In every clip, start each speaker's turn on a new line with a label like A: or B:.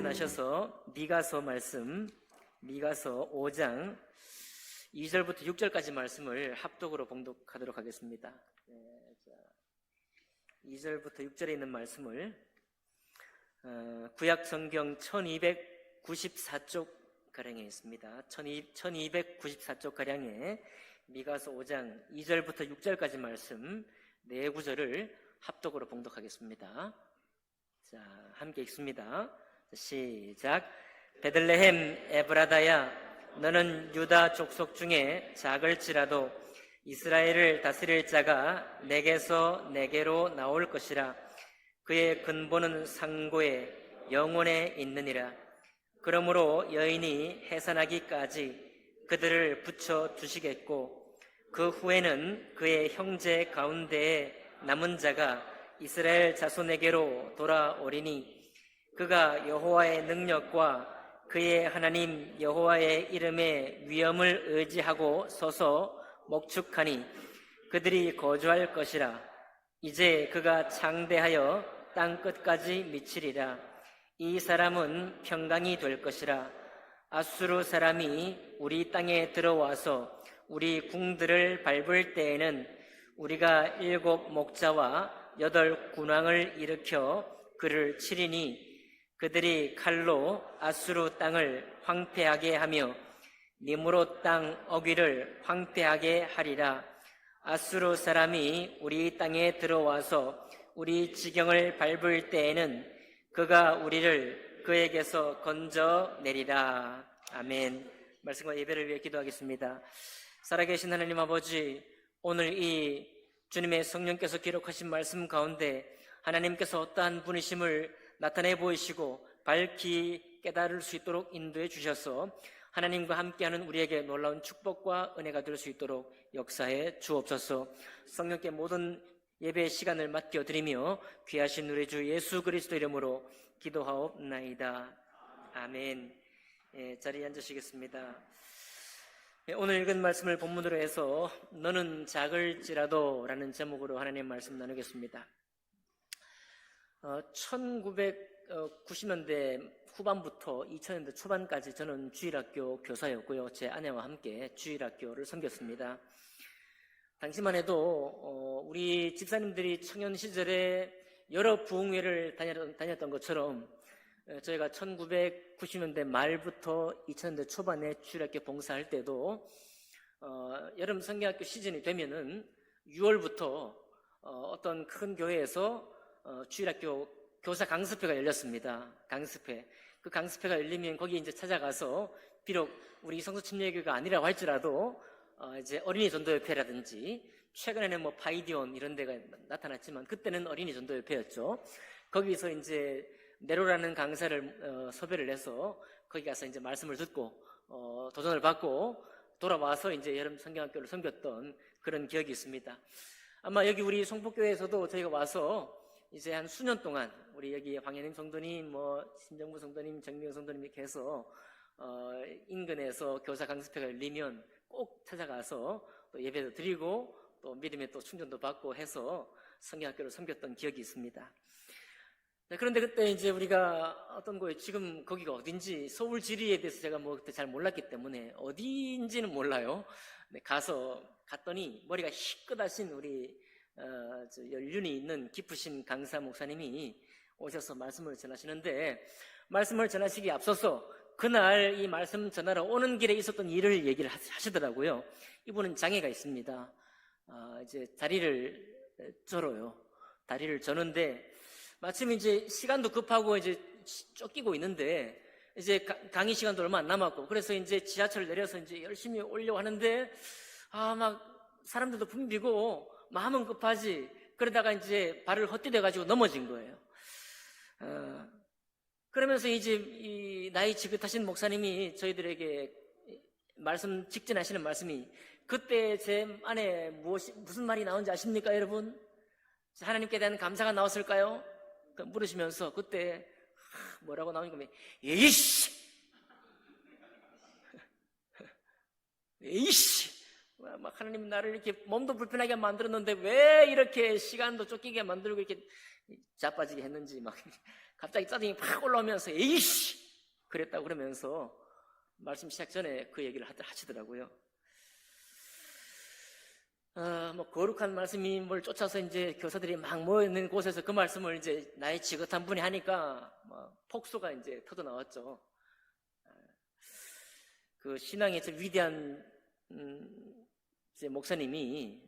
A: 일어나셔서 미가서 말씀, 미가서 5장 2절부터 6절까지 말씀을 합독으로 봉독하도록 하겠습니다. 2절부터 6절에 있는 말씀을 구약 성경 1294쪽 가량에 있습니다. 1294쪽 가량에 미가서 5장 2절부터 6절까지 말씀 네 구절을 합독으로 봉독하겠습니다. 자, 함께 읽습니다. 시작. 베들레헴 에브라다야, 너는 유다 족속 중에 작을지라도 이스라엘을 다스릴 자가 내게서 내게로 나올 것이라. 그의 근본은 상고에 영원에 있느니라. 그러므로 여인이 해산하기까지 그들을 붙여 두시겠고, 그 후에는 그의 형제 가운데에 남은 자가 이스라엘 자손에게로 돌아오리니, 그가 여호와의 능력과 그의 하나님 여호와의 이름의 위엄을 의지하고 서서 목축하니 그들이 거주할 것이라. 이제 그가 창대하여 땅 끝까지 미치리라. 이 사람은 평강이 될 것이라. 아수르 사람이 우리 땅에 들어와서 우리 궁들을 밟을 때에는 우리가 7 목자와 8 군왕을 일으켜 그를 치리니, 그들이 칼로 아수르 땅을 황폐하게 하며 니므롯 땅 어귀를 황폐하게 하리라. 아수르 사람이 우리 땅에 들어와서 우리 지경을 밟을 때에는 그가 우리를 그에게서 건져내리라. 아멘. 말씀과 예배를 위해 기도하겠습니다. 살아계신 하나님 아버지, 오늘 이 주님의 성령께서 기록하신 말씀 가운데 하나님께서 어떠한 분이심을 나타내 보이시고 밝히 깨달을 수 있도록 인도해 주셔서 하나님과 함께하는 우리에게 놀라운 축복과 은혜가 될 수 있도록 역사해 주옵소서. 성령께 모든 예배의 시간을 맡겨드리며 귀하신 우리 주 예수 그리스도 이름으로 기도하옵나이다. 아멘. 자리에 앉으시겠습니다. 오늘 읽은 말씀을 본문으로 해서 너는 작을지라도 라는 제목으로 하나님 말씀 나누겠습니다. 1990년대 후반부터 2000년대 초반까지 저는 주일학교 교사였고요. 제 아내와 함께 주일학교를 섬겼습니다. 당시만 해도 우리 집사님들이 청년 시절에 여러 부흥회를 다녔던 것처럼 저희가 1990년대 말부터 2000년대 초반에 주일학교 봉사할 때도 여름 성경학교 시즌이 되면은 6월부터 어떤 큰 교회에서 주일학교 교사 강습회가 열렸습니다. 강습회. 그 강습회가 열리면 거기 이제 찾아가서 비록 우리 성서침례교회가 아니라고 할지라도 이제 어린이 전도협회라든지, 최근에는 뭐 파이디온 이런 데가 나타났지만 그때는 어린이 전도협회였죠. 거기서 이제 네로라는 강사를 섭외를 해서 거기 가서 이제 말씀을 듣고 도전을 받고 돌아와서 이제 여름 성경학교를 섬겼던 그런 기억이 있습니다. 아마 여기 우리 송포교회에서도 저희가 와서 이제 한 수년 동안 우리 여기 황현임 성도님, 뭐 신정부 성도님, 정명 성도님 이렇게 해서 인근에서 교사 강습회가 열리면 꼭 찾아가서 또 예배도 드리고 또 믿음의 또 충전도 받고 해서 성경학교를 섬겼던 기억이 있습니다. 네, 그런데 그때 이제 우리가 어떤 거에 지금 거기가 어딘지 서울 지리에 대해서 제가 뭐 그때 잘 몰랐기 때문에 어디인지는 몰라요. 네, 갔더니 머리가 희끗하신 우리 연륜이 있는 깊으신 강사 목사님이 오셔서 말씀을 전하시는데, 말씀을 전하시기에 앞서서 그날 이 말씀 전하러 오는 길에 있었던 일을 얘기를 하시더라고요. 이분은 장애가 있습니다. 이제 다리를 절어요. 다리를 저는데 마침 이제 시간도 급하고 이제 쫓기고 있는데 이제 강의 시간도 얼마 안 남았고, 그래서 이제 지하철을 내려서 이제 열심히 오려고 하는데 막 사람들도 붐비고 마음은 급하지. 그러다가 이제 발을 헛디뎌가지고 넘어진 거예요. 그러면서 이제 이 나이 지긋하신 목사님이 저희들에게 말씀 직전하시는 말씀이, 그때 제 안에 무슨 말이 나온지 아십니까, 여러분? 하나님께 대한 감사가 나왔을까요? 물으시면서 그때 뭐라고 나오니까, 에이씨! 에이씨! 막 하나님 나를 이렇게 몸도 불편하게 만들었는데 왜 이렇게 시간도 쫓기게 만들고 이렇게 자빠지게 했는지 막 갑자기 짜증이 팍 올라오면서 에이씨 그랬다고 그러면서 말씀 시작 전에 그 얘기를 하시더라고요. 뭐 거룩한 말씀이 뭘 쫓아서 이제 교사들이 막 모여있는 곳에서 그 말씀을 이제 나이 지긋한 분이 하니까 폭소가 이제 터져 나왔죠. 그 신앙에서 위대한 이제 목사님이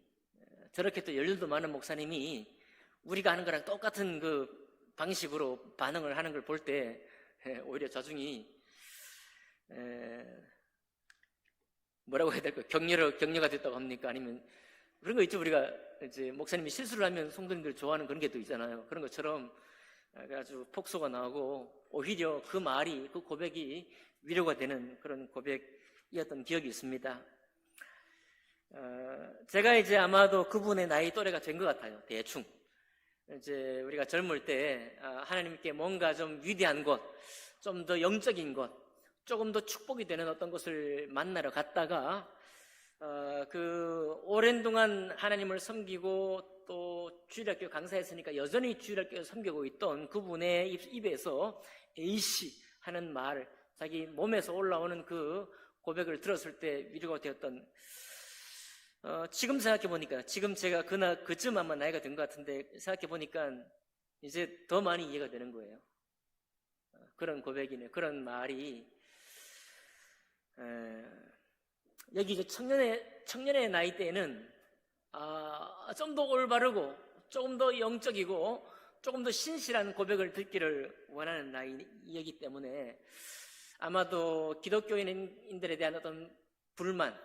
A: 저렇게 또 연륜도 많은 목사님이 우리가 하는 거랑 똑같은 그 방식으로 반응을 하는 걸 볼 때 오히려 자중이 뭐라고 해야 될까요? 격려가 됐다고 합니까? 아니면 그런 거 있죠. 우리가 이제 목사님이 실수를 하면 성도님들 좋아하는 그런 게 또 있잖아요. 그런 것처럼 아주 폭소가 나오고 오히려 그 말이 그 고백이 위로가 되는 그런 고백이었던 기억이 있습니다. 제가 이제 아마도 그분의 나이 또래가 된 것 같아요. 대충 이제 우리가 젊을 때 하나님께 뭔가 좀 위대한 것, 좀 더 영적인 것, 조금 더 축복이 되는 어떤 것을 만나러 갔다가 그 오랜 동안 하나님을 섬기고 또 주일학교 강사했으니까 여전히 주일학교에 섬기고 있던 그분의 입에서 A씨 하는 말, 자기 몸에서 올라오는 그 고백을 들었을 때 위로가 되었던 지금 생각해보니까 지금 제가 그쯤 아마 나이가 된 것 같은데 생각해보니까 이제 더 많이 이해가 되는 거예요. 그런 고백이네, 그런 말이 여기 이제 청년의 나이 때에는 좀 더 올바르고 조금 더 영적이고 조금 더 신실한 고백을 듣기를 원하는 나이이기 때문에 아마도 기독교인들에 대한 어떤 불만,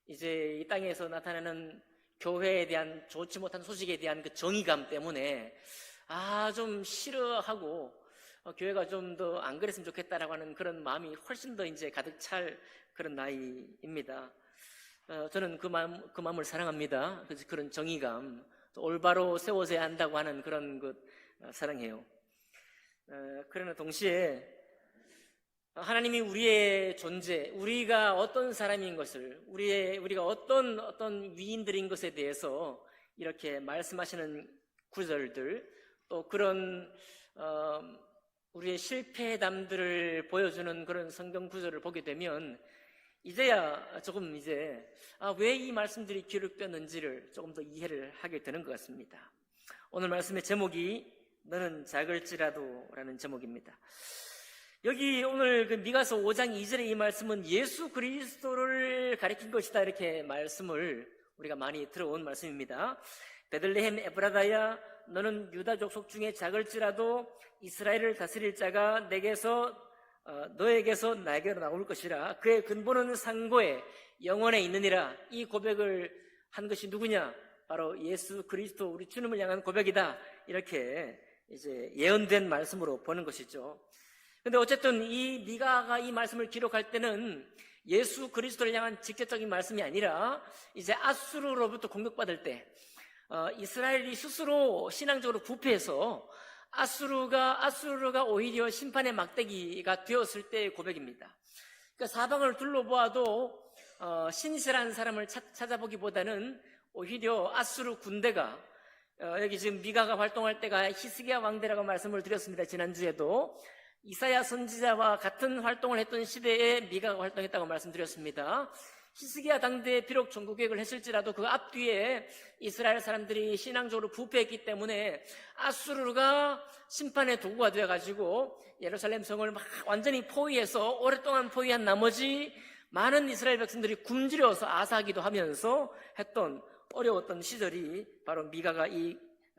A: 이제 이 땅에서 나타나는 교회에 대한 좋지 못한 소식에 대한 그 정의감 때문에 좀 싫어하고 교회가 좀 더 안 그랬으면 좋겠다라고 하는 그런 마음이 훨씬 더 이제 가득 찰 그런 나이입니다. 저는 그 마음을 사랑합니다. 그래서 그런 정의감, 또 올바로 세워져야 한다고 하는 그런 것 사랑해요. 그러나 동시에 하나님이 우리의 존재, 우리가 어떤 사람인 것을, 우리가 어떤 위인들인 것에 대해서 이렇게 말씀하시는 구절들, 또 그런 우리의 실패담들을 보여주는 그런 성경 구절을 보게 되면 이제야 조금 왜 이 말씀들이 기록되었는지를 조금 더 이해를 하게 되는 것 같습니다. 오늘 말씀의 제목이 너는 작을지라도 라는 제목입니다. 여기 오늘 그 미가서 5장 2절의 이 말씀은 예수 그리스도를 가리킨 것이다 이렇게 말씀을 우리가 많이 들어온 말씀입니다. 베들레헴 에브라다야 너는 유다 족속 중에 작을지라도 이스라엘을 다스릴 자가 너에게서 나에게로 나올 것이라. 그의 근본은 상고에 영원에 있느니라. 이 고백을 한 것이 누구냐? 바로 예수 그리스도 우리 주님을 향한 고백이다. 이렇게 이제 예언된 말씀으로 보는 것이죠. 근데 어쨌든 이 미가가 이 말씀을 기록할 때는 예수 그리스도를 향한 직접적인 말씀이 아니라 이제 아수르로부터 공격받을 때 이스라엘이 스스로 신앙적으로 부패해서 아수르가 오히려 심판의 막대기가 되었을 때의 고백입니다. 그러니까 사방을 둘러보아도 신실한 사람을 찾아보기보다는 오히려 아수르 군대가 여기 지금 미가가 활동할 때가 히스기야 왕대라고 말씀을 드렸습니다. 지난주에도 이사야 선지자와 같은 활동을 했던 시대에 미가가 활동했다고 말씀드렸습니다. 히스기야 당대에 비록 정국개혁을 했을지라도 그 앞뒤에 이스라엘 사람들이 신앙적으로 부패했기 때문에 아수르가 심판의 도구가 되어가지고 예루살렘 성을 막 완전히 포위해서 오랫동안 포위한 나머지 많은 이스라엘 백성들이 굶주려서 아사하기도 하면서 했던 어려웠던 시절이 바로 미가가 이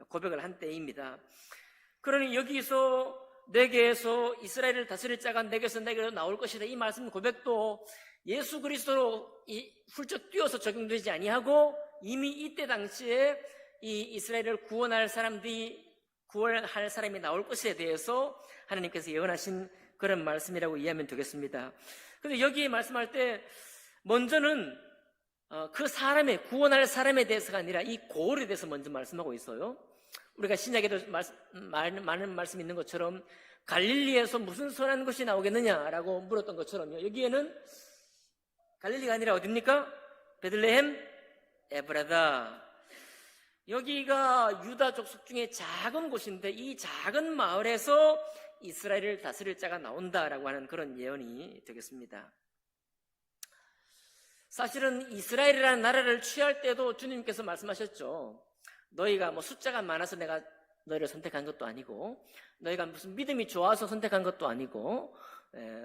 A: 고백을 한 때입니다. 그러니 여기서 내게서 이스라엘을 다스릴 자가 내게로 나올 것이다. 이 말씀 고백도 예수 그리스도로 훌쩍 뛰어서 적용되지 아니하고 이미 이때 당시에 이 이스라엘을 구원할 사람이 나올 것에 대해서 하나님께서 예언하신 그런 말씀이라고 이해하면 되겠습니다. 그런데 여기 말씀할 때 먼저는 그 사람의 구원할 사람에 대해서가 아니라 이 고을에 대해서 먼저 말씀하고 있어요. 우리가 신약에도 많은 말씀이 있는 것처럼 갈릴리에서 무슨 선한 것이 나오겠느냐라고 물었던 것처럼요. 여기에는 갈릴리가 아니라 어딥니까? 베들레헴 에브라다. 여기가 유다 족속 중에 작은 곳인데 이 작은 마을에서 이스라엘을 다스릴 자가 나온다라고 하는 그런 예언이 되겠습니다. 사실은 이스라엘이라는 나라를 취할 때도 주님께서 말씀하셨죠. 너희가 뭐 숫자가 많아서 내가 너희를 선택한 것도 아니고, 너희가 무슨 믿음이 좋아서 선택한 것도 아니고,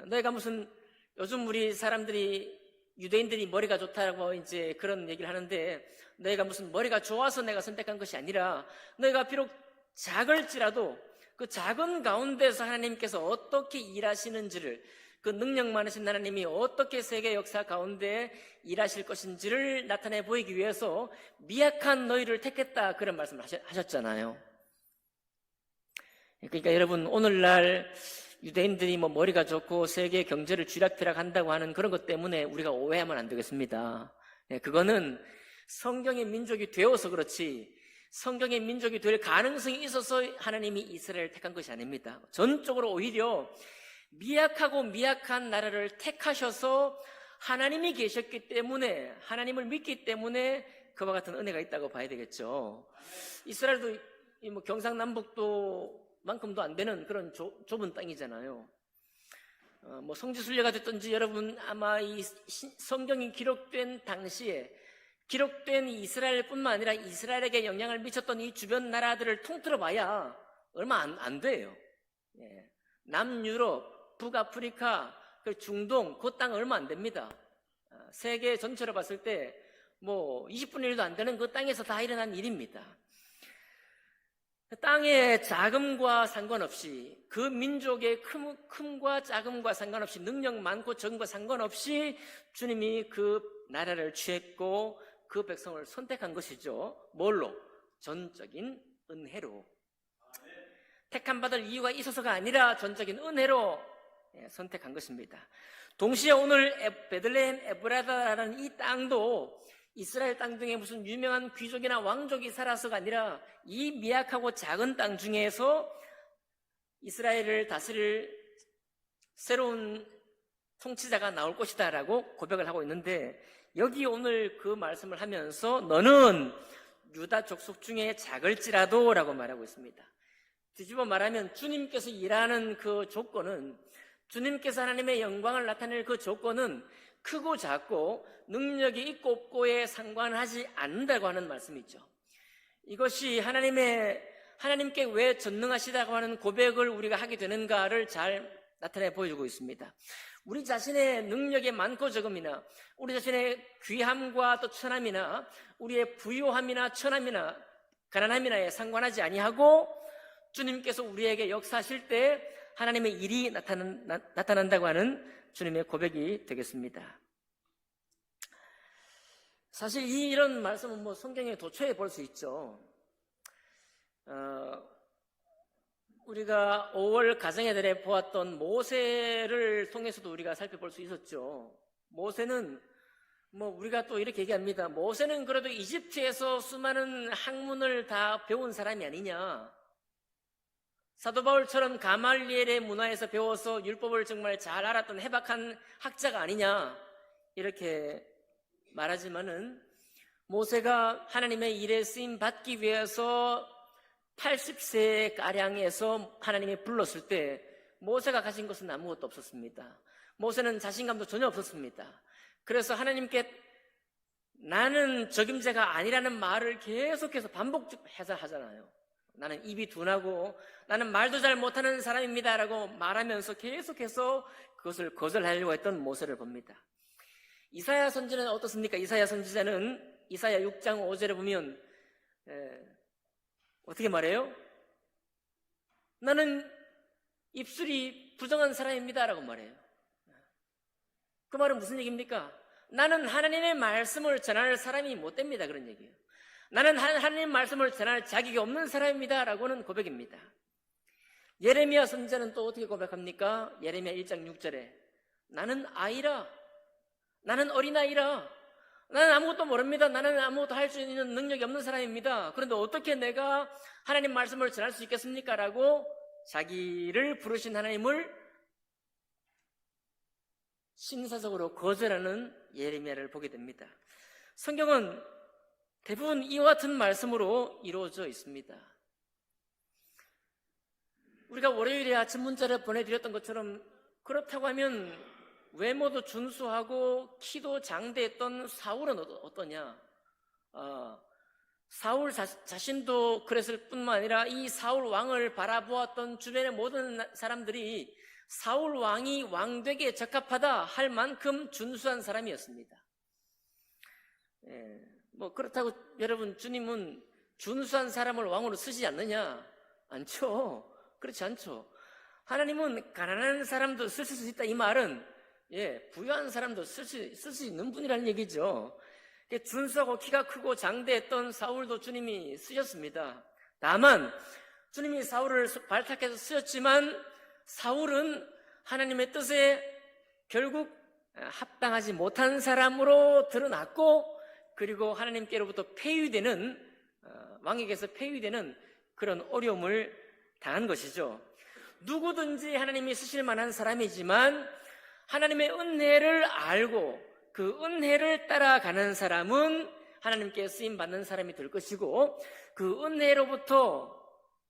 A: 너희가 무슨 요즘 우리 사람들이 유대인들이 머리가 좋다고 이제 그런 얘기를 하는데, 너희가 무슨 머리가 좋아서 내가 선택한 것이 아니라 너희가 비록 작을지라도 그 작은 가운데서 하나님께서 어떻게 일하시는지를, 그 능력 많으신 하나님이 어떻게 세계 역사 가운데 일하실 것인지를 나타내 보이기 위해서 미약한 너희를 택했다, 그런 말씀을 하셨잖아요. 그러니까 여러분, 오늘날 유대인들이 뭐 머리가 좋고 세계 경제를 쥐락펴락한다고 하는 그런 것 때문에 우리가 오해하면 안 되겠습니다. 그거는 성경의 민족이 되어서 그렇지, 성경의 민족이 될 가능성이 있어서 하나님이 이스라엘을 택한 것이 아닙니다. 전적으로 오히려 미약하고 미약한 나라를 택하셔서 하나님이 계셨기 때문에, 하나님을 믿기 때문에 그와 같은 은혜가 있다고 봐야 되겠죠. 이스라엘도 뭐 경상남북도 만큼도 안 되는 그런 좁은 땅이잖아요. 뭐 성지순례가 됐든지, 여러분 아마 이 성경이 기록된 당시에 기록된 이스라엘뿐만 아니라 이스라엘에게 영향을 미쳤던 이 주변 나라들을 통틀어 봐야 얼마 안 돼요. 남유럽, 북아프리카, 중동, 그 땅 얼마 안 됩니다. 세계 전체로 봤을 때 뭐 20분의 1도 안 되는 그 땅에서 다 일어난 일입니다. 땅의 작음과 상관없이, 그 민족의 큼과 작음과 상관없이, 능력 많고 적음과 상관없이 주님이 그 나라를 취했고 그 백성을 선택한 것이죠. 뭘로? 전적인 은혜로. 택함 받을 이유가 있어서가 아니라 전적인 은혜로 선택한 것입니다. 동시에 오늘 베들레헴 에브라다라는 이 땅도 이스라엘 땅 중에 무슨 유명한 귀족이나 왕족이 살아서가 아니라 이 미약하고 작은 땅 중에서 이스라엘을 다스릴 새로운 통치자가 나올 것이다 라고 고백을 하고 있는데, 여기 오늘 그 말씀을 하면서 너는 유다 족속 중에 작을지라도 라고 말하고 있습니다. 뒤집어 말하면 주님께서 일하는 그 조건은, 주님께서 하나님의 영광을 나타낼 그 조건은 크고 작고 능력이 있고 없고에 상관하지 않는다고 하는 말씀이죠. 이것이 하나님께 왜 전능하시다고 하는 고백을 우리가 하게 되는가를 잘 나타내 보여주고 있습니다. 우리 자신의 능력의 많고 적음이나, 우리 자신의 귀함과 또 천함이나, 우리의 부유함이나 천함이나 가난함이나에 상관하지 아니하고 주님께서 우리에게 역사하실 때 하나님의 일이 나타난다고 하는 주님의 고백이 되겠습니다. 사실 이런 말씀은 뭐 성경에 도처에 볼 수 있죠. 우리가 5월 가정의 달에 보았던 모세를 통해서도 우리가 살펴볼 수 있었죠. 모세는 뭐 우리가 또 이렇게 얘기합니다. 모세는 그래도 이집트에서 수많은 학문을 다 배운 사람이 아니냐. 사도 바울처럼 가말리엘의 문화에서 배워서 율법을 정말 잘 알았던 해박한 학자가 아니냐, 이렇게 말하지만은 모세가 하나님의 일에 쓰임 받기 위해서 80세가량에서 하나님이 불렀을 때 모세가 가진 것은 아무것도 없었습니다. 모세는 자신감도 전혀 없었습니다. 그래서 하나님께 나는 적임자가 아니라는 말을 계속해서 반복해서 하잖아요. 나는 입이 둔하고 나는 말도 잘 못하는 사람입니다 라고 말하면서 계속해서 그것을 거절하려고 했던 모세를 봅니다. 이사야 선지자는 어떻습니까? 이사야 선지자는 이사야 6장 5절에 보면 어떻게 말해요? 나는 입술이 부정한 사람입니다 라고 말해요. 그 말은 무슨 얘기입니까? 나는 하나님의 말씀을 전할 사람이 못 됩니다, 그런 얘기예요. 나는 하나님 말씀을 전할 자격이 없는 사람입니다 라고는 고백입니다. 예레미야 선지자는 또 어떻게 고백합니까? 예레미야 1장 6절에 나는 아이라, 나는 어린아이라, 나는 아무것도 모릅니다. 나는 아무것도 할 수 있는 능력이 없는 사람입니다. 그런데 어떻게 내가 하나님 말씀을 전할 수 있겠습니까? 라고 자기를 부르신 하나님을 신사적으로 거절하는 예레미야를 보게 됩니다. 성경은 대부분 이와 같은 말씀으로 이루어져 있습니다. 우리가 월요일에 아침 문자를 보내드렸던 것처럼 그렇다고 하면 외모도 준수하고 키도 장대했던 사울은 어떠냐? 사울 자신도 그랬을 뿐만 아니라 이 사울 왕을 바라보았던 주변의 모든 사람들이 사울 왕이 왕되기에 적합하다 할 만큼 준수한 사람이었습니다. 그렇다고 여러분, 주님은 준수한 사람을 왕으로 쓰지 않느냐? 않죠. 그렇지 않죠. 하나님은 가난한 사람도 쓰실 수 있다, 이 말은 부유한 사람도 쓸 수 있는 분이라는 얘기죠. 준수하고 키가 크고 장대했던 사울도 주님이 쓰셨습니다. 다만 주님이 사울을 발탁해서 쓰셨지만 사울은 하나님의 뜻에 결국 합당하지 못한 사람으로 드러났고, 그리고 하나님께로부터 왕에게서 폐위되는 그런 어려움을 당한 것이죠. 누구든지 하나님이 쓰실 만한 사람이지만 하나님의 은혜를 알고 그 은혜를 따라가는 사람은 하나님께 쓰임받는 사람이 될 것이고, 그 은혜로부터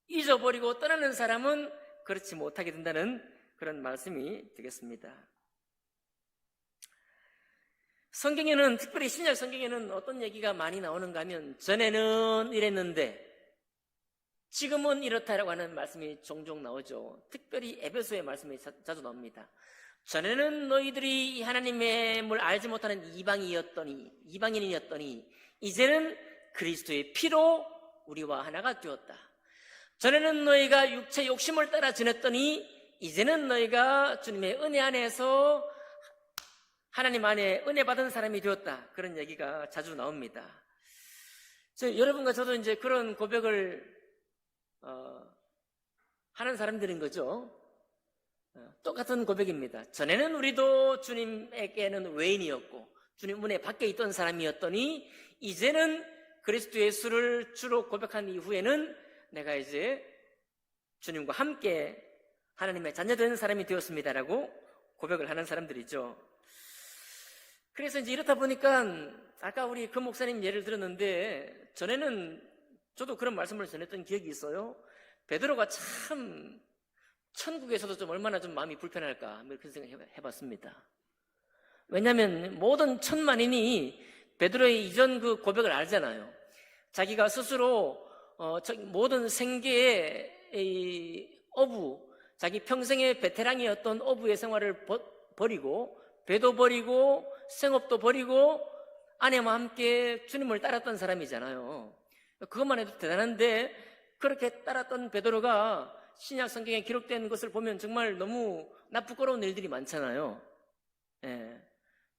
A: 잊어버리고 떠나는 사람은 그렇지 못하게 된다는 그런 말씀이 되겠습니다. 성경에는, 특별히 신약 성경에는 어떤 얘기가 많이 나오는가 하면 전에는 이랬는데 지금은 이렇다라고 하는 말씀이 종종 나오죠. 특별히 에베소의 말씀이 자주 나옵니다. 전에는 너희들이 하나님을 알지 못하는 이방인이었더니 이제는 그리스도의 피로 우리와 하나가 되었다. 전에는 너희가 육체 욕심을 따라 지냈더니 이제는 너희가 주님의 은혜 안에서 하나님 안에 은혜 받은 사람이 되었다. 그런 얘기가 자주 나옵니다. 여러분과 저도 이제 그런 고백을 하는 사람들인 거죠. 똑같은 고백입니다. 전에는 우리도 주님에게는 외인이었고 주님 은혜 밖에 있던 사람이었더니 이제는 그리스도 예수를 주로 고백한 이후에는 내가 이제 주님과 함께 하나님의 자녀된 사람이 되었습니다라고 고백을 하는 사람들이죠. 그래서 이제 이렇다 보니까 아까 우리 그 목사님 예를 들었는데, 전에는 저도 그런 말씀을 전했던 기억이 있어요. 베드로가 참 천국에서도 좀 얼마나 좀 마음이 불편할까 그런 생각 해봤습니다. 왜냐하면 모든 천만인이 베드로의 이전 그 고백을 알잖아요. 자기가 스스로 모든 생계의 어부, 자기 평생의 베테랑이었던 어부의 생활을 버리고 배도 버리고 생업도 버리고 아내와 함께 주님을 따랐던 사람이잖아요. 그것만 해도 대단한데 그렇게 따랐던 베드로가 신약 성경에 기록된 것을 보면 정말 너무 부끄러운 일들이 많잖아요.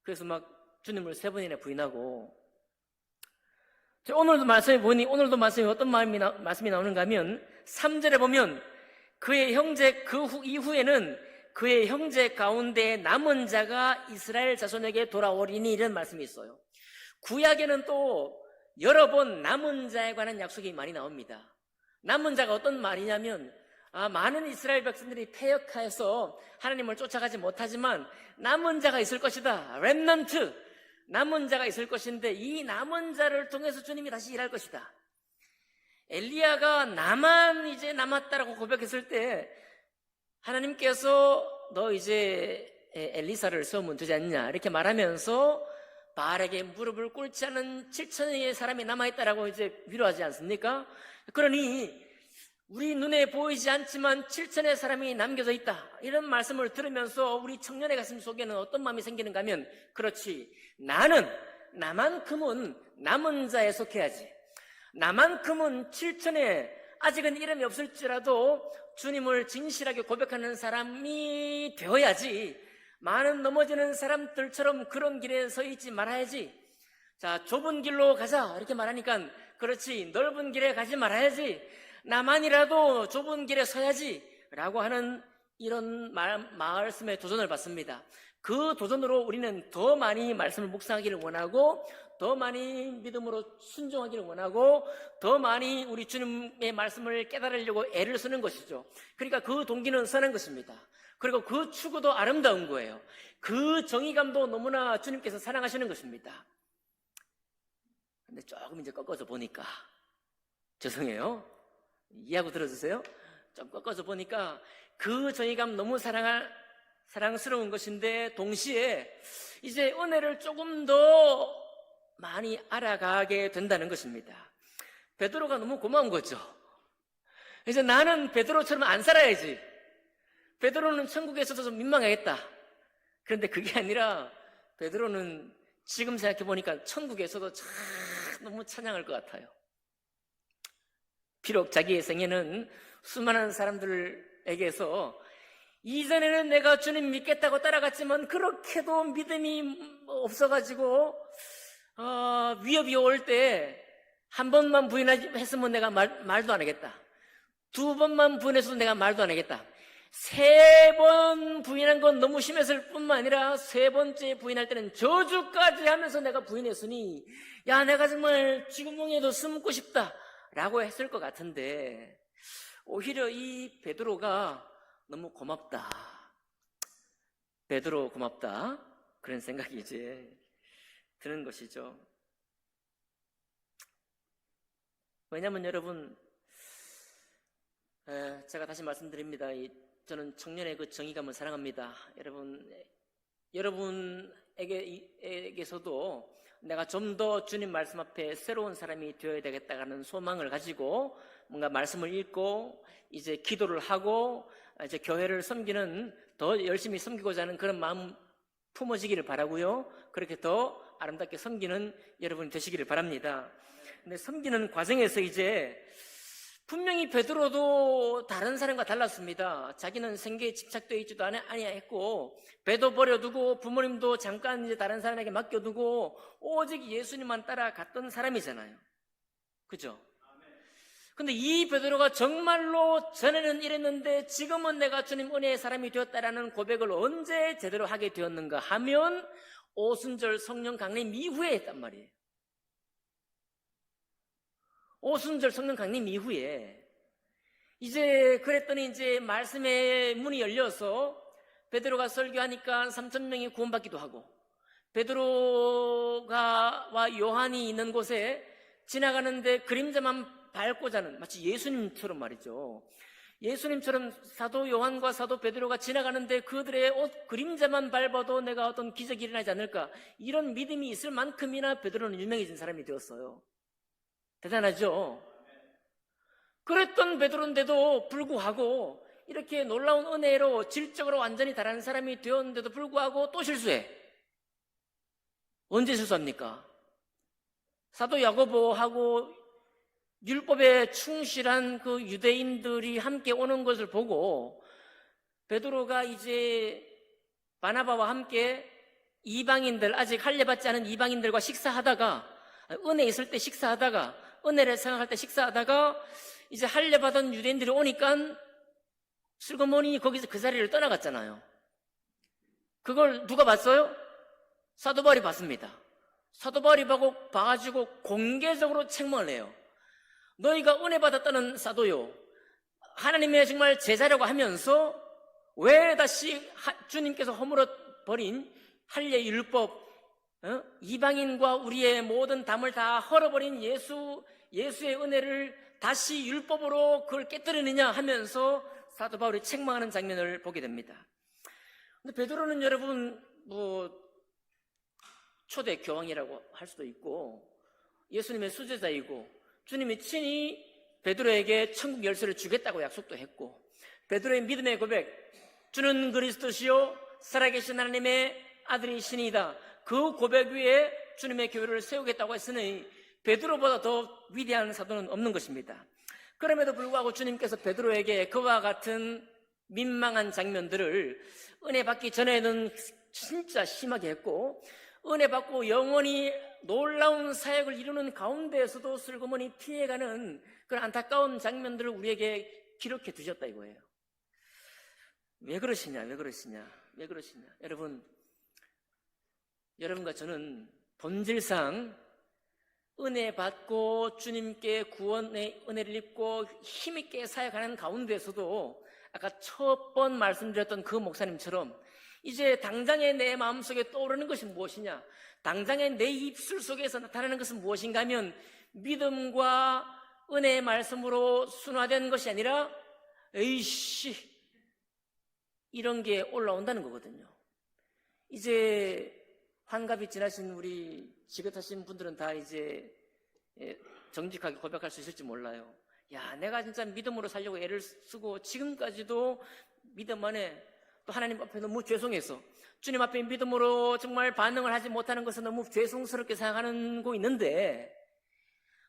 A: 그래서 막 주님을 3번이나 부인하고, 오늘도 말씀이 어떤 말씀이 나오는가 하면 3절에 보면 그의 형제 이후에는 그의 형제 가운데 남은 자가 이스라엘 자손에게 돌아오리니, 이런 말씀이 있어요. 구약에는 또 여러 번 남은 자에 관한 약속이 많이 나옵니다. 남은 자가 어떤 말이냐면 많은 이스라엘 백성들이 패역하여서 하나님을 쫓아가지 못하지만 남은 자가 있을 것이다. 렘넌트, 남은 자가 있을 것인데 이 남은 자를 통해서 주님이 다시 일할 것이다. 엘리야가 나만 이제 남았다라고 고백했을 때 하나님께서 너 이제 엘리사를 세우면 되지 않냐 이렇게 말하면서 바알에게 무릎을 꿇지 않은 7천의 사람이 남아있다라고 이제 위로하지 않습니까? 그러니 우리 눈에 보이지 않지만 7천의 사람이 남겨져 있다, 이런 말씀을 들으면서 우리 청년의 가슴 속에는 어떤 마음이 생기는가 하면, 그렇지, 나만큼은 남은 자에 속해야지, 나만큼은 7천에 아직은 이름이 없을지라도 주님을 진실하게 고백하는 사람이 되어야지, 많은 넘어지는 사람들처럼 그런 길에 서 있지 말아야지. 자, 좁은 길로 가자 이렇게 말하니까 그렇지, 넓은 길에 가지 말아야지, 나만이라도 좁은 길에 서야지 라고 하는 이런 말씀에 도전을 받습니다. 그 도전으로 우리는 더 많이 말씀을 묵상하기를 원하고, 더 많이 믿음으로 순종하기를 원하고, 더 많이 우리 주님의 말씀을 깨달으려고 애를 쓰는 것이죠. 그러니까 그 동기는 선한 것입니다. 그리고 그 추구도 아름다운 거예요. 그 정의감도 너무나 주님께서 사랑하시는 것입니다. 근데 조금 이제 꺾어서 보니까, 죄송해요. 이해하고 들어주세요. 좀 꺾어서 보니까 그 정의감 너무 사랑스러운 것인데 동시에 이제 은혜를 조금 더 많이 알아가게 된다는 것입니다. 베드로가 너무 고마운 거죠. 그래서 나는 베드로처럼 안 살아야지. 베드로는 천국에서도 좀 민망하겠다. 그런데 그게 아니라 베드로는 지금 생각해 보니까 천국에서도 참 너무 찬양할 것 같아요. 비록 자기의 생애는 수많은 사람들에게서 이전에는 내가 주님 믿겠다고 따라갔지만 그렇게도 믿음이 없어가지고 위협이 올 때 한 번만 부인했으면 내가 말도 안 하겠다. 두 번만 부인했어도 내가 말도 안 하겠다. 세 번 부인한 건 너무 심했을 뿐만 아니라 세 번째 부인할 때는 저주까지 하면서 내가 부인했으니 야 내가 정말 쥐구멍에도 숨고 싶다 라고 했을 것 같은데 오히려 이 베드로가 너무 고맙다. 베드로 고맙다. 그런 생각이 이제 드는 것이죠. 왜냐하면 여러분 제가 다시 말씀드립니다. 저는 청년의 그 정의감을 사랑합니다. 여러분에게서도 내가 좀 더 주님 말씀 앞에 새로운 사람이 되어야 되겠다는 소망을 가지고 뭔가 말씀을 읽고 이제 기도를 하고 이제 교회를 섬기는 더 열심히 섬기고자 하는 그런 마음 품어지기를 바라고요. 그렇게 더 아름답게 섬기는 여러분이 되시기를 바랍니다. 근데 섬기는 과정에서 이제 분명히 베드로도 다른 사람과 달랐습니다. 자기는 생계에 집착되어 있지도 아니했고 배도 버려두고 부모님도 잠깐 이제 다른 사람에게 맡겨두고 오직 예수님만 따라갔던 사람이잖아요. 그죠? 근데 이 베드로가 정말로 전에는 이랬는데 지금은 내가 주님 은혜의 사람이 되었다라는 고백을 언제 제대로 하게 되었는가 하면 오순절 성령 강림 이후에 했단 말이에요. 오순절 성령 강림 이후에 이제 그랬더니 이제 말씀의 문이 열려서 베드로가 설교하니까 3,000명이 구원받기도 하고 베드로가 요한이 있는 곳에 지나가는데 그림자만 밟고 자는 마치 예수님처럼 말이죠. 예수님처럼 사도 요한과 사도 베드로가 지나가는데 그들의 옷 그림자만 밟아도 내가 어떤 기적이 일어나지 않을까 이런 믿음이 있을 만큼이나 베드로는 유명해진 사람이 되었어요. 대단하죠? 그랬던 베드로인데도 불구하고 이렇게 놀라운 은혜로 질적으로 완전히 다른 사람이 되었는데도 불구하고 또 실수해. 언제 실수합니까? 사도 야고보하고 율법에 충실한 그 유대인들이 함께 오는 것을 보고 베드로가 이제 바나바와 함께 이방인들 아직 할례받지 않은 이방인들과 식사하다가 은혜 있을 때 식사하다가 은혜를 생각할 때 식사하다가 이제 할례받은 유대인들이 오니까 슬그머니 거기서 그 자리를 떠나갔잖아요. 그걸 누가 봤어요? 사도 바울이 봤습니다. 사도 바울이 봐가지고 공개적으로 책망을 해요. 너희가 은혜 받았다는 사도요 하나님의 정말 제자라고 하면서 왜 다시 주님께서 허물어 버린 할례 율법 이방인과 우리의 모든 담을 다 헐어버린 예수의 은혜를 다시 율법으로 그걸 깨뜨리느냐 하면서 사도 바울이 책망하는 장면을 보게 됩니다. 근데 베드로는 여러분 초대 교황이라고 할 수도 있고 예수님의 수제자이고 주님이 친히 베드로에게 천국 열쇠를 주겠다고 약속도 했고 베드로의 믿음의 고백 주는 그리스도시요 살아계신 하나님의 아들이시니이다 그 고백 위에 주님의 교회를 세우겠다고 했으니 베드로보다 더 위대한 사도는 없는 것입니다. 그럼에도 불구하고 주님께서 베드로에게 그와 같은 민망한 장면들을 은혜 받기 전에는 진짜 심하게 했고 은혜 받고 영원히 놀라운 사역을 이루는 가운데에서도 슬그머니 피해가는 그런 안타까운 장면들을 우리에게 기록해 두셨다 이거예요. 왜 그러시냐? 여러분과 저는 본질상 은혜 받고 주님께 구원의 은혜를 입고 힘있게 사역하는 가운데에서도 아까 첫 번 말씀드렸던 그 목사님처럼 이제 당장에 내 마음속에 떠오르는 것이 무엇이냐? 당장에 내 입술 속에서 나타나는 것은 무엇인가 하면 믿음과 은혜의 말씀으로 순화된 것이 아니라 에이씨 이런 게 올라온다는 거거든요. 이제 환갑이 지나신 우리 지긋하신 분들은 다 이제 정직하게 고백할 수 있을지 몰라요. 야, 내가 진짜 믿음으로 살려고 애를 쓰고 지금까지도 믿음 안에 또 하나님 앞에 너무 죄송해서 주님 앞에 믿음으로 정말 반응을 하지 못하는 것은 너무 죄송스럽게 생각하는 거 있는데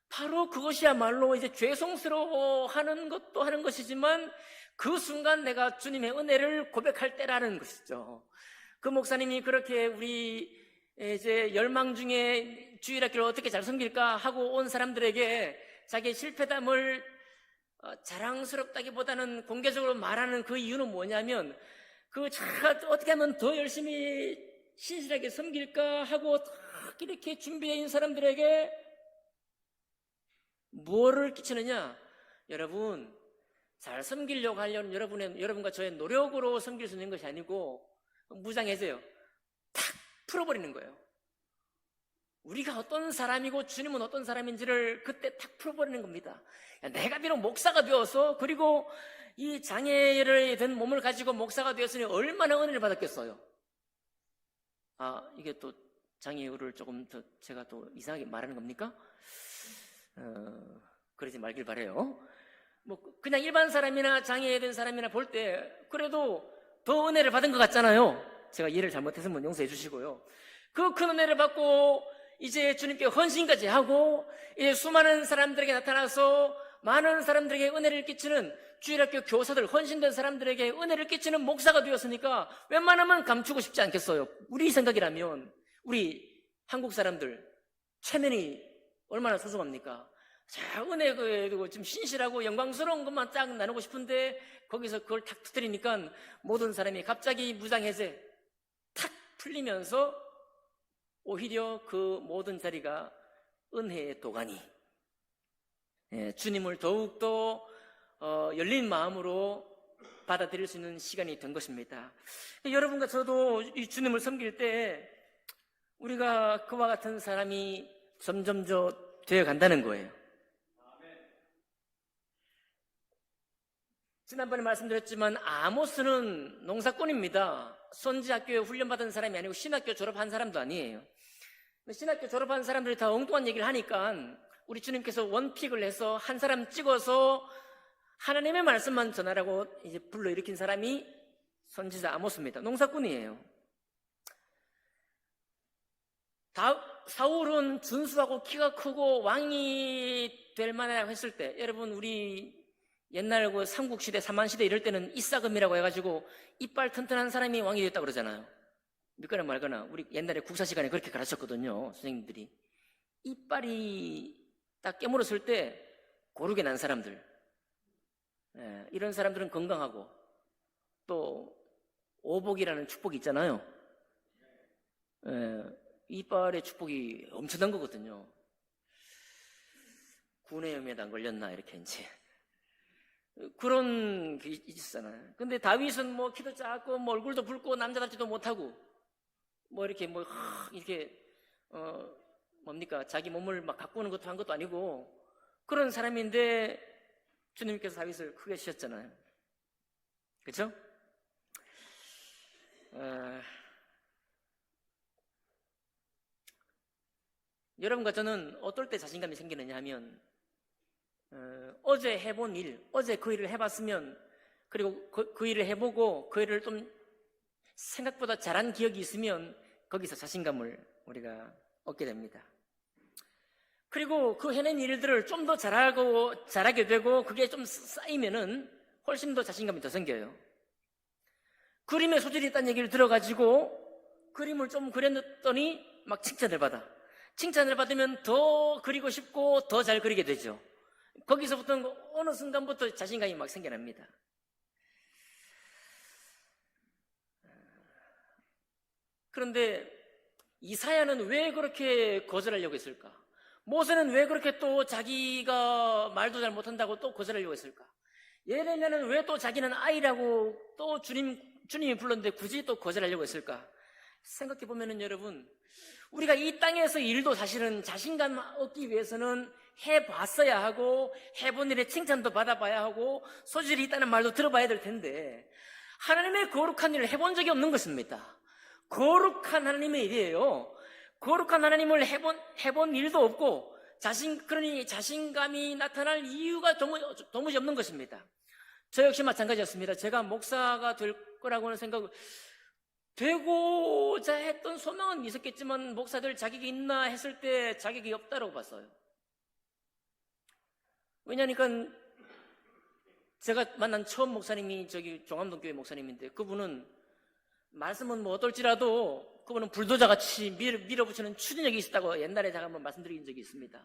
A: 바로 그것이야말로 이제 죄송스러워하는 것도 하는 것이지만 그 순간 내가 주님의 은혜를 고백할 때라는 것이죠. 그 목사님이 그렇게 우리 이제 열망 중에 주일학교를 어떻게 잘 섬길까 하고 온 사람들에게 자기의 실패담을 자랑스럽다기보다는 공개적으로 말하는 그 이유는 뭐냐면 그 자가 어떻게 하면 더 열심히 신실하게 섬길까 하고 딱 이렇게 준비되어 있는 사람들에게 뭐를 끼치느냐? 여러분, 잘 섬기려고 하려는 여러분과 저의 노력으로 섬길 수 있는 것이 아니고 무장해서요. 탁 풀어버리는 거예요. 우리가 어떤 사람이고 주님은 어떤 사람인지를 그때 탁 풀어버리는 겁니다. 야, 내가 비록 목사가 되어서 그리고 이 장애를 된 몸을 가지고 목사가 되었으니 얼마나 은혜를 받았겠어요. 이게 또 장애를 조금 더 제가 또 이상하게 말하는 겁니까? 그러지 말길 바라요. 뭐 그냥 일반 사람이나 장애된 사람이나 볼 때 그래도 더 은혜를 받은 것 같잖아요. 제가 이해를 잘못했으면 용서해 주시고요. 그 큰 은혜를 받고 이제 주님께 헌신까지 하고 이제 수많은 사람들에게 나타나서 많은 사람들에게 은혜를 끼치는 주일학교 교사들, 헌신된 사람들에게 은혜를 끼치는 목사가 되었으니까 웬만하면 감추고 싶지 않겠어요. 우리 생각이라면 우리 한국 사람들 체면이 얼마나 소중합니까? 자, 은혜 그리고 좀 신실하고 영광스러운 것만 딱 나누고 싶은데 거기서 그걸 탁 터뜨리니까 모든 사람이 갑자기 무장해제 탁 풀리면서 오히려 그 모든 자리가 은혜의 도가니, 주님을 더욱더 열린 마음으로 받아들일 수 있는 시간이 된 것입니다. 여러분과 저도 이 주님을 섬길 때 우리가 그와 같은 사람이 점점 되어 간다는 거예요. 지난번에 말씀드렸지만 아모스는 농사꾼입니다. 선지학교에 훈련받은 사람이 아니고 신학교 졸업한 사람도 아니에요. 신학교 졸업한 사람들이 다 엉뚱한 얘기를 하니까 우리 주님께서 원픽을 해서 한 사람 찍어서 하나님의 말씀만 전하라고 이제 불러일으킨 사람이 선지자 아모스입니다. 농사꾼이에요. 사울은 준수하고 키가 크고 왕이 될 만하다고 했을 때, 여러분 우리 옛날 그 삼국시대, 삼한시대 이럴 때는 이싸금이라고 해가지고 이빨 튼튼한 사람이 왕이 됐다고 그러잖아요. 믿거나 말거나 우리 옛날에 국사 시간에 그렇게 가르쳤거든요. 선생님들이. 이빨이 딱 깨물었을 때 고르게 난 사람들, 이런 사람들은 건강하고 또 오복이라는 축복이 있잖아요. 이빨의 축복이 엄청난 거거든요. 구내염에도 안 걸렸나 이렇게 이제 그런 게 있잖아요. 근데 다윗은 뭐 키도 작고 뭐 얼굴도 붉고 남자답지도 못하고 뭐 이렇게 이렇게 뭡니까 자기 몸을 막 가꾸는 것도 한 것도 아니고 그런 사람인데 주님께서 다윗을 크게 씌웠잖아요. 그렇죠? 여러분과 저는 어떨 때 자신감이 생기느냐 하면 어제 해본 일, 어제 그 일을 해봤으면 그리고 그 일을 해보고 그 일을 좀 생각보다 잘한 기억이 있으면 거기서 자신감을 우리가 얻게 됩니다. 그리고 그 해낸 일들을 좀 더 잘하게 되고 그게 좀 쌓이면은 훨씬 더 자신감이 더 생겨요. 그림에 소질이 있다는 얘기를 들어가지고 그림을 좀 그렸더니 막 칭찬을 받아. 칭찬을 받으면 더 그리고 싶고 더 잘 그리게 되죠. 거기서부터 어느 순간부터 자신감이 막 생겨납니다. 그런데 이사야는 왜 그렇게 거절하려고 했을까? 모세는 왜 그렇게 또 자기가 말도 잘 못한다고 또 거절하려고 했을까? 예레미야는 왜 또 자기는 아이라고 또 주님 주님이 불렀는데 굳이 또 거절하려고 했을까? 생각해 보면은 여러분, 우리가 이 땅에서 일도 사실은 자신감 얻기 위해서는 해봤어야 하고, 해본 일에 칭찬도 받아봐야 하고, 소질이 있다는 말도 들어봐야 될 텐데, 하나님의 거룩한 일을 해본 적이 없는 것입니다. 거룩한 하나님의 일이에요. 거룩한 하나님을 해본 일도 없고, 그러니 자신감이 나타날 이유가 도무지 없는 것입니다. 저 역시 마찬가지였습니다. 제가 목사가 될 거라고는 되고자 했던 소망은 있었겠지만, 목사들 자격이 있나 했을 때 자격이 없다고 봤어요. 왜냐니까, 제가 만난 처음 목사님이 종암동교회 목사님인데, 그분은 말씀은 뭐 어떨지라도 그분은 불도저같이 밀어붙이는 추진력이 있었다고 옛날에 제가 한번 말씀드린 적이 있습니다.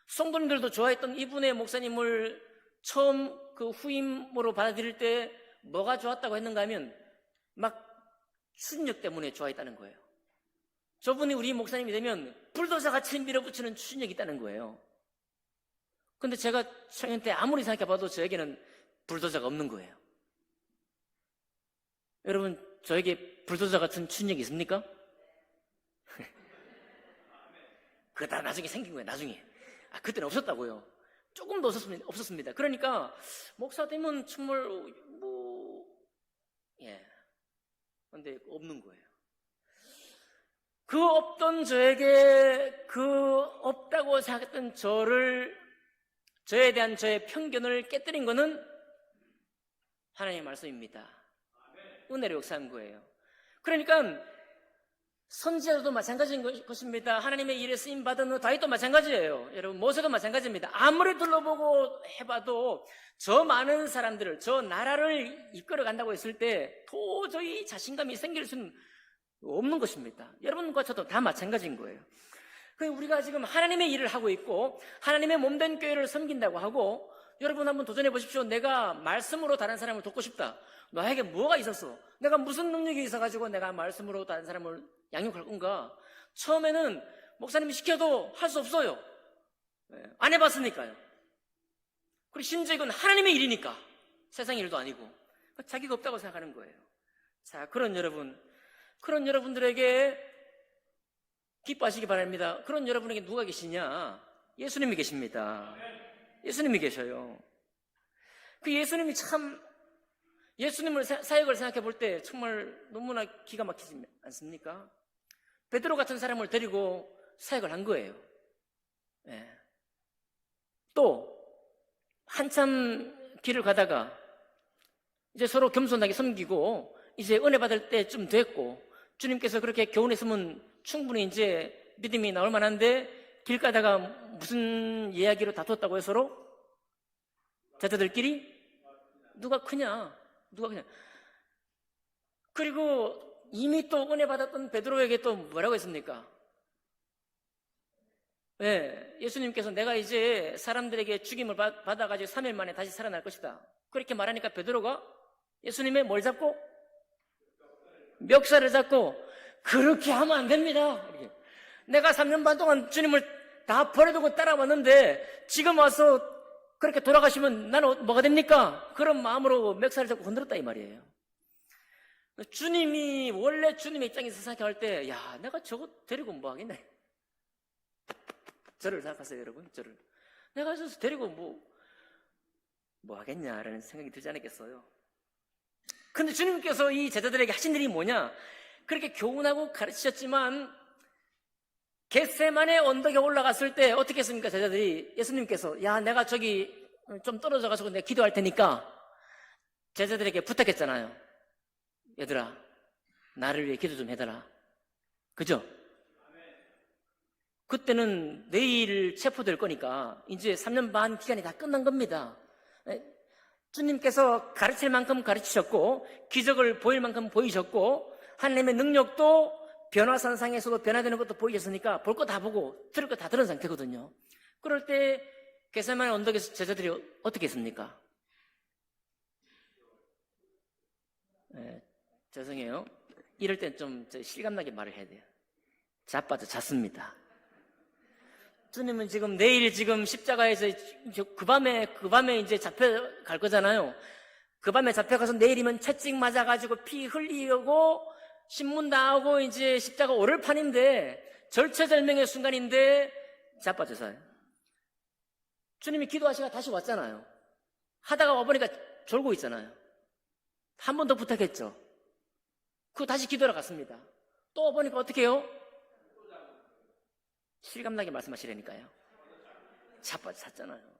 A: 성도님들도 좋아했던 이분의 목사님을 처음 그 후임으로 받아들일 때 뭐가 좋았다고 했는가 하면 막 추진력 때문에 좋아했다는 거예요. 저분이 우리 목사님이 되면 불도저같이 밀어붙이는 추진력이 있다는 거예요. 근데 제가 청년 때 아무리 생각해봐도 저에게는 불도저가 없는 거예요. 여러분, 저에게 불도저 같은 추진력이 있습니까? 그거 다 나중에 생긴 거예요, 나중에. 그때는 없었다고요. 조금도 없었습니다. 그러니까, 목사 되면 정말, 근데 없는 거예요. 그 없던 저에게 그 없다고 생각했던 저에 대한 저의 편견을 깨뜨린 것은 하나님의 말씀입니다. 은혜로 역사한 거예요. 그러니까 선지자도 마찬가지인 것입니다. 하나님의 일에 쓰임받은 다윗도 마찬가지예요. 여러분, 모세도 마찬가지입니다. 아무리 둘러보고 해봐도 저 많은 사람들을, 저 나라를 이끌어 간다고 했을 때 도저히 자신감이 생길 수는 없는 것입니다. 여러분과 저도 다 마찬가지인 거예요. 우리가 지금 하나님의 일을 하고 있고 하나님의 몸된 교회를 섬긴다고 하고, 여러분 한번 도전해 보십시오. 내가 말씀으로 다른 사람을 돕고 싶다. 나에게 뭐가 있었어? 내가 무슨 능력이 있어가지고 내가 말씀으로 다른 사람을 양육할 건가? 처음에는 목사님이 시켜도 할 수 없어요. 안 해봤으니까요. 그리고 심지어 이건 하나님의 일이니까, 세상 일도 아니고 자기가 없다고 생각하는 거예요. 자, 그런 여러분들에게 기뻐하시기 바랍니다. 그런 여러분에게 누가 계시냐? 예수님이 계십니다. 예수님이 계셔요. 그 예수님이 예수님을 사역을 생각해 볼 때 정말 너무나 기가 막히지 않습니까? 베드로 같은 사람을 데리고 사역을 한 거예요. 또 한참 길을 가다가 이제 서로 겸손하게 섬기고 이제 은혜 받을 때쯤 됐고, 주님께서 그렇게 교훈했으면 충분히 이제 믿음이 나올 만한데, 길 가다가 무슨 이야기로 다퉜다고 해서 서로 제자들끼리 누가 크냐. 그리고 이미 또 은혜 받았던 베드로에게 또 뭐라고 했습니까? 예수님께서 내가 이제 사람들에게 죽임을 받아가지고 3일 만에 다시 살아날 것이다. 그렇게 말하니까 베드로가 예수님의 뭘 잡고? 멱살을 잡고, 그렇게 하면 안 됩니다. 내가 3년 반 동안 주님을 다 버려두고 따라왔는데 지금 와서 그렇게 돌아가시면 나는 뭐가 됩니까? 그런 마음으로 멱살을 잡고 흔들었다 이 말이에요. 원래 주님의 입장에서 생각할 때, 야, 내가 저거 데리고 뭐 하겠냐? 저를 생각하세요, 여러분. 내가 저서 데리고 뭐 하겠냐라는 생각이 들지 않았겠어요? 근데 주님께서 이 제자들에게 하신 일이 뭐냐? 그렇게 교훈하고 가르치셨지만 겟세마네 언덕에 올라갔을 때 어떻게 했습니까? 제자들이 예수님께서, 야, 내가 저기 좀 떨어져가지고 내가 기도할 테니까 제자들에게 부탁했잖아요. 얘들아, 나를 위해 기도 좀 해달라. 그죠? 그때는 내일 체포될 거니까 이제 3년 반 기간이 다 끝난 겁니다. 주님께서 가르칠 만큼 가르치셨고, 기적을 보일 만큼 보이셨고, 하나님의 능력도 변화산상에서도 변화되는 것도 보이셨으니까 볼 거 다 보고 들을 거 다 들은 상태거든요. 그럴 때 겟세마네 언덕에서 제자들이 어떻게 했습니까? 죄송해요. 이럴 땐 좀 실감나게 말을 해야 돼요. 자빠져 잤습니다. 주님은 내일 십자가에서 그 밤에 이제 잡혀갈 거잖아요. 그 밤에 잡혀가서 내일이면 채찍 맞아가지고 피 흘리고 신문 나오고 이제 십자가 오를 판인데 절체절명의 순간인데 자빠져서요. 주님이 기도하시다가 다시 왔잖아요. 하다가 와보니까 졸고 있잖아요. 한 번 더 부탁했죠. 그거 다시 기도하러 갔습니다. 또 와보니까 어떻게 해요? 실감나게 말씀하시라니까요. 자빠졌잖아요.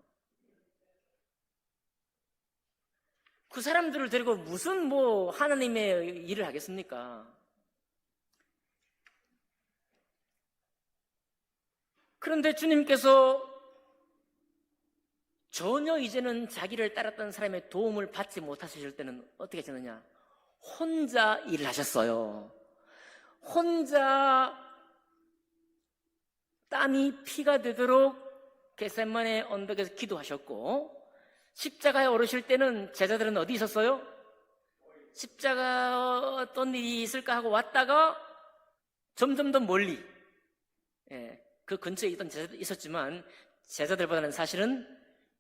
A: 그 사람들을 데리고 무슨 하나님의 일을 하겠습니까? 그런데 주님께서 전혀 이제는 자기를 따랐던 사람의 도움을 받지 못하실 때는 어떻게 하셨느냐? 혼자 일을 하셨어요. 혼자 땀이 피가 되도록 겟세마네 언덕에서 기도하셨고, 십자가에 오르실 때는 제자들은 어디 있었어요? 십자가 어떤 일이 있을까 하고 왔다가 점점 더 멀리, 그 근처에 있던 제자들이 있었지만 제자들보다는 사실은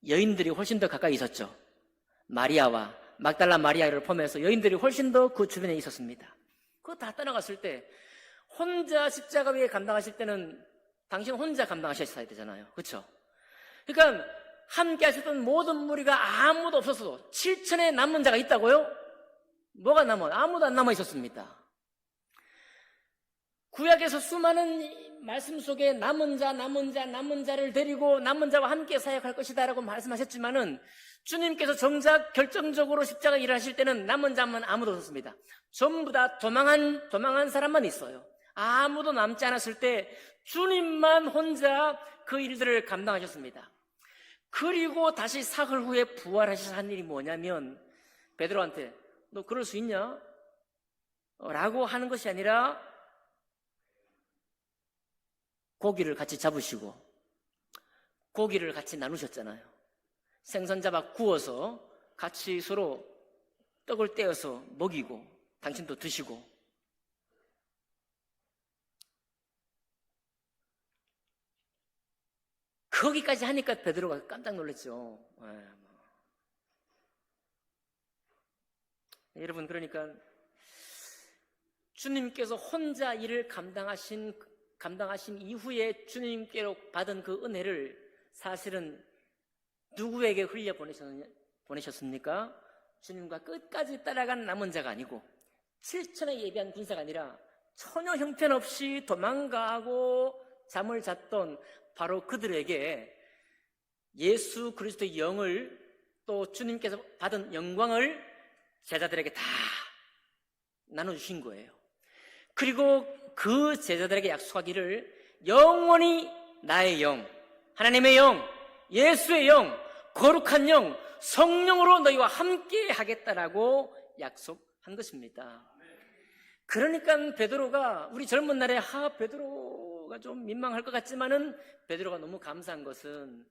A: 여인들이 훨씬 더 가까이 있었죠. 마리아와 막달라 마리아를 포함해서 여인들이 훨씬 더 그 주변에 있었습니다. 그거 다 떠나갔을 때 혼자 십자가 위에 감당하실 때는 당신 혼자 감당하셨어야 되잖아요. 그렇죠? 그러니까 함께 하셨던 모든 무리가 아무도 없었어도 7천의 남은 자가 있다고요? 뭐가 남아? 아무도 안 남아 있었습니다. 구약에서 수많은 말씀 속에 남은 자를 데리고 남은 자와 함께 사역할 것이다 라고 말씀하셨지만은 주님께서 정작 결정적으로 십자가 일을 하실 때는 남은 자만 아무도 없었습니다. 전부 다 도망한 사람만 있어요. 아무도 남지 않았을 때 주님만 혼자 그 일들을 감당하셨습니다. 그리고 다시 사흘 후에 부활하셔서 한 일이 뭐냐면 베드로한테 너 그럴 수 있냐? 라고 하는 것이 아니라 고기를 같이 잡으시고 고기를 같이 나누셨잖아요. 생선 잡아 구워서 같이 서로 떡을 떼어서 먹이고 당신도 드시고, 거기까지 하니까 베드로가 깜짝 놀랐죠. 여러분, 그러니까 주님께서 혼자 일을 감당하신 이후에 주님께로 받은 그 은혜를 사실은 누구에게 흘려 보내셨습니까? 주님과 끝까지 따라간 남은 자가 아니고 7천에 예비한 군사가 아니라 전혀 형편없이 도망가고 잠을 잤던 바로 그들에게 예수 그리스도의 영을, 또 주님께서 받은 영광을 제자들에게 다 나눠주신 거예요. 그리고 그 제자들에게 약속하기를 영원히 나의 영, 하나님의 영, 예수의 영, 거룩한 영, 성령으로 너희와 함께 하겠다라고 약속한 것입니다. 그러니까 베드로가 우리 젊은 날에 베드로가 좀 민망할 것 같지만은 베드로가 너무 감사한 것은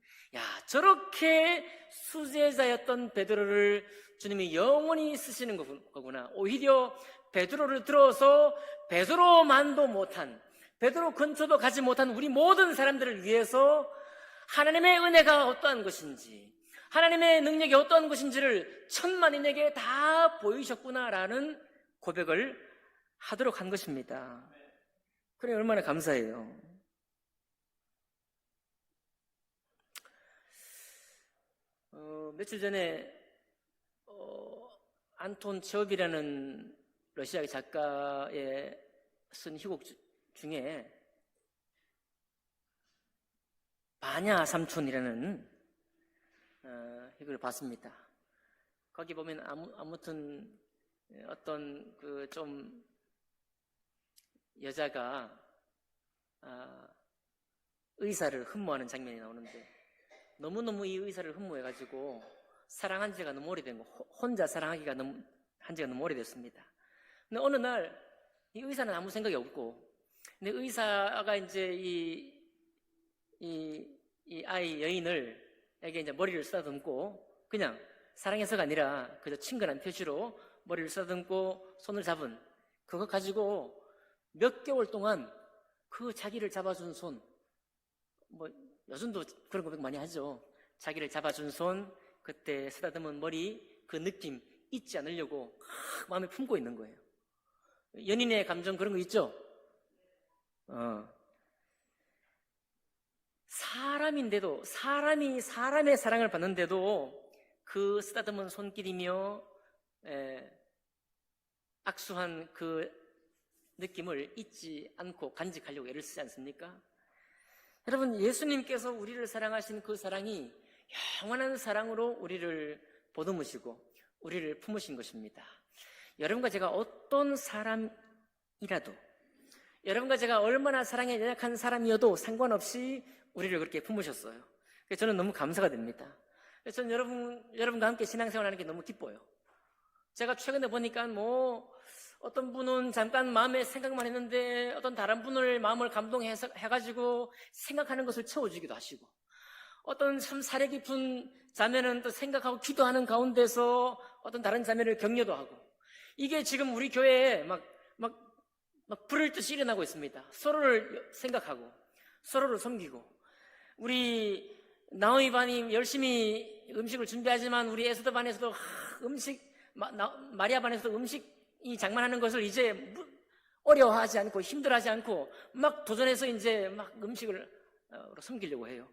A: 저렇게 수제자였던 베드로를 주님이 영원히 쓰시는 거구나. 오히려 베드로를 들어서 베드로만도 못한, 베드로 근처도 가지 못한 우리 모든 사람들을 위해서 하나님의 은혜가 어떠한 것인지, 하나님의 능력이 어떠한 것인지를 천만인에게 다 보이셨구나라는 고백을 하도록 한 것입니다. 그래 얼마나 감사해요. 며칠 전에 안톤 체홉이라는 러시아의 작가의 쓴 희곡 중에 바냐 삼촌이라는 희곡을 봤습니다. 거기 보면 아무튼 어떤 그 좀 여자가 의사를 흠모하는 장면이 나오는데 너무너무 이 의사를 흠모해가지고 사랑한 지가 너무 오래된 거, 혼자 사랑하기가 한 지가 너무 오래됐습니다. 근데 어느 날 이 의사는 아무 생각이 없고, 근데 의사가 이제 이 아이 여인에게 이제 머리를 쓰다듬고, 그냥 사랑해서가 아니라 그저 친근한 표시로 머리를 쓰다듬고 손을 잡은 그거 가지고 몇 개월 동안 그 자기를 잡아준 손, 요즘도 그런 고백 많이 하죠. 자기를 잡아준 손, 그때 쓰다듬은 머리, 그 느낌 잊지 않으려고 마음에 품고 있는 거예요. 연인의 감정 그런 거 있죠? 사람인데도, 사람이 사람의 사랑을 받는데도 그 쓰다듬은 손길이며 악수한 그 느낌을 잊지 않고 간직하려고 애를 쓰지 않습니까? 여러분, 예수님께서 우리를 사랑하신 그 사랑이 영원한 사랑으로 우리를 보듬으시고 우리를 품으신 것입니다. 여러분과 제가 어떤 사람이라도, 여러분과 제가 얼마나 사랑에 연약한 사람이어도 상관없이 우리를 그렇게 품으셨어요. 그래서 저는 너무 감사가 됩니다. 그래서 저는 여러분과 함께 신앙생활하는 게 너무 기뻐요. 제가 최근에 보니까 어떤 분은 잠깐 마음에 생각만 했는데 어떤 다른 분을 마음을 감동해가지고 생각하는 것을 채워주기도 하시고, 어떤 참 사려 깊은 자매는 또 생각하고 기도하는 가운데서 어떤 다른 자매를 격려도 하고, 이게 지금 우리 교회에 막 불을 듯이 일어나고 있습니다. 서로를 생각하고 서로를 섬기고, 우리 나오이 반이 열심히 음식을 준비하지만 우리 에스더 반에서도 마리아 반에서도 음식이 장만하는 것을 이제 어려워하지 않고 힘들어하지 않고 막 도전해서 이제 막 음식을 섬기려고 해요.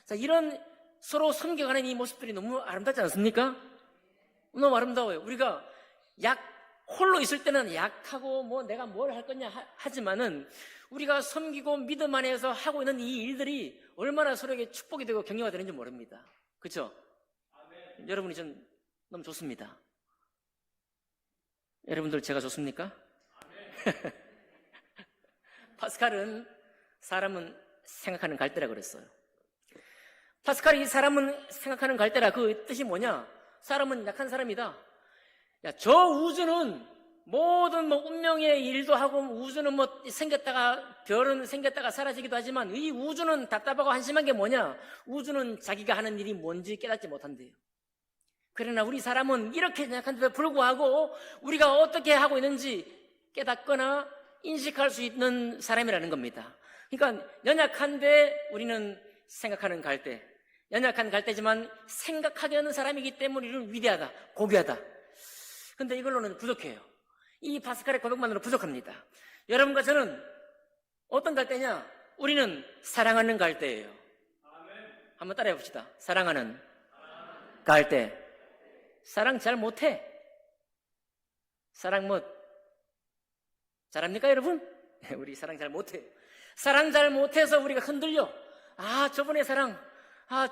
A: 자, 이런 서로 섬겨가는 이 모습들이 너무 아름답지 않습니까? 너무 아름다워요. 우리가 홀로 있을 때는 약하고 내가 뭘 할 거냐 하지만은 우리가 섬기고 믿음 안에서 하고 있는 이 일들이 얼마나 서로에게 축복이 되고 격려가 되는지 모릅니다. 그렇죠? 여러분이 전 너무 좋습니다. 여러분들 제가 좋습니까? 파스칼은 사람은 생각하는 갈대라 그랬어요. 파스칼이 사람은 생각하는 갈대라, 그 뜻이 뭐냐? 사람은 약한 사람이다. 야, 저 우주는 모든 운명의 일도 하고, 우주는 생겼다가, 별은 생겼다가 사라지기도 하지만 이 우주는 답답하고 한심한 게 뭐냐? 우주는 자기가 하는 일이 뭔지 깨닫지 못한대요. 그러나 우리 사람은 이렇게 연약한데도 불구하고 우리가 어떻게 하고 있는지 깨닫거나 인식할 수 있는 사람이라는 겁니다. 그러니까 연약한데 우리는 생각하는 갈대, 연약한 갈대지만 생각하게 하는 사람이기 때문에 우리는 위대하다, 고귀하다. 근데 이걸로는 부족해요. 이 파스칼의 고백만으로 부족합니다. 여러분과 저는 어떤 갈대냐? 우리는 사랑하는 갈대예요. 한번 따라해 봅시다. 사랑하는 갈대. 사랑 잘 못해. 사랑 잘합니까 여러분? 우리 사랑 잘 못해요. 사랑 잘 못해서 우리가 흔들려. 저번에 사랑,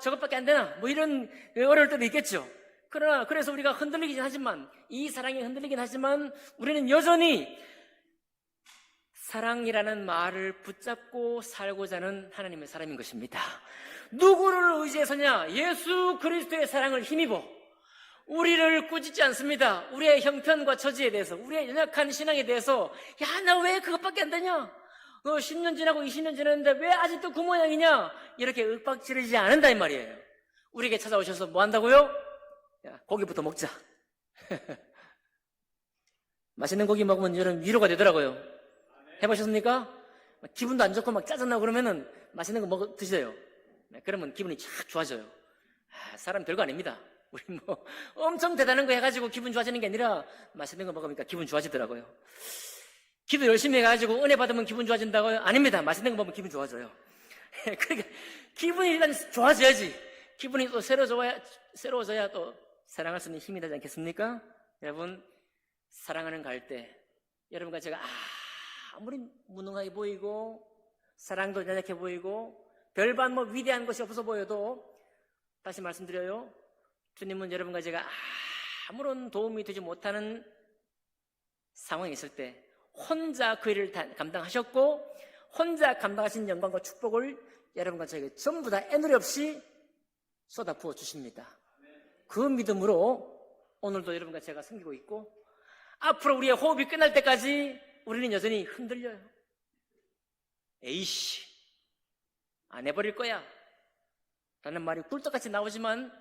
A: 저것밖에 안 되나? 이런 어려울 때도 있겠죠. 그러나 그래서 우리가 흔들리긴 하지만, 이 사랑이 흔들리긴 하지만 우리는 여전히 사랑이라는 말을 붙잡고 살고자 하는 하나님의 사람인 것입니다. 누구를 의지해서냐? 예수 그리스도의 사랑을 힘입어 우리를 꾸짖지 않습니다. 우리의 형편과 처지에 대해서, 우리의 연약한 신앙에 대해서, 나 왜 그것밖에 안 되냐? 10년 지나고 20년 지났는데 왜 아직도 그 모양이냐? 이렇게 윽박지르지 않는다 이 말이에요. 우리에게 찾아오셔서 뭐 한다고요? 고기부터 먹자. 맛있는 고기 먹으면 여러분 위로가 되더라고요. 해보셨습니까? 기분도 안 좋고 짜증나고 그러면은 맛있는 거 드세요. 그러면 기분이 쫙 좋아져요. 사람 별거 아닙니다. 우리 엄청 대단한 거 해가지고 기분 좋아지는 게 아니라 맛있는 거 먹으니까 기분 좋아지더라고요. 기도 열심히 해가지고 은혜 받으면 기분 좋아진다고요? 아닙니다. 맛있는 거 먹으면 기분 좋아져요. 그러니까 기분이 일단 좋아져야지. 기분이 또 새로워져야 또 사랑할 수 있는 힘이 되지 않겠습니까? 여러분, 사랑하는 갈대, 여러분과 제가 아무리 무능하게 보이고 사랑도 연약해 보이고 별반 위대한 것이 없어 보여도, 다시 말씀드려요, 주님은 여러분과 제가 아무런 도움이 되지 못하는 상황에 있을 때 혼자 그 일을 감당하셨고, 혼자 감당하신 영광과 축복을 여러분과 저에게 전부 다 애누리 없이 쏟아 부어 주십니다. 그 믿음으로 오늘도 여러분과 제가 섬기고 있고, 앞으로 우리의 호흡이 끝날 때까지 우리는 여전히 흔들려요. 에이씨, 안 해버릴 거야 라는 말이 꿀떡같이 나오지만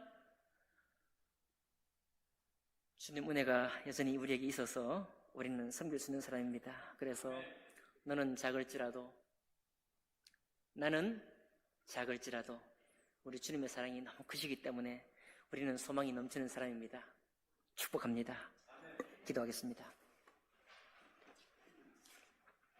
A: 주님 은혜가 여전히 우리에게 있어서 우리는 섬길 수 있는 사람입니다. 그래서 너는 작을지라도, 나는 작을지라도 우리 주님의 사랑이 너무 크시기 때문에 우리는 소망이 넘치는 사람입니다. 축복합니다. 기도하겠습니다.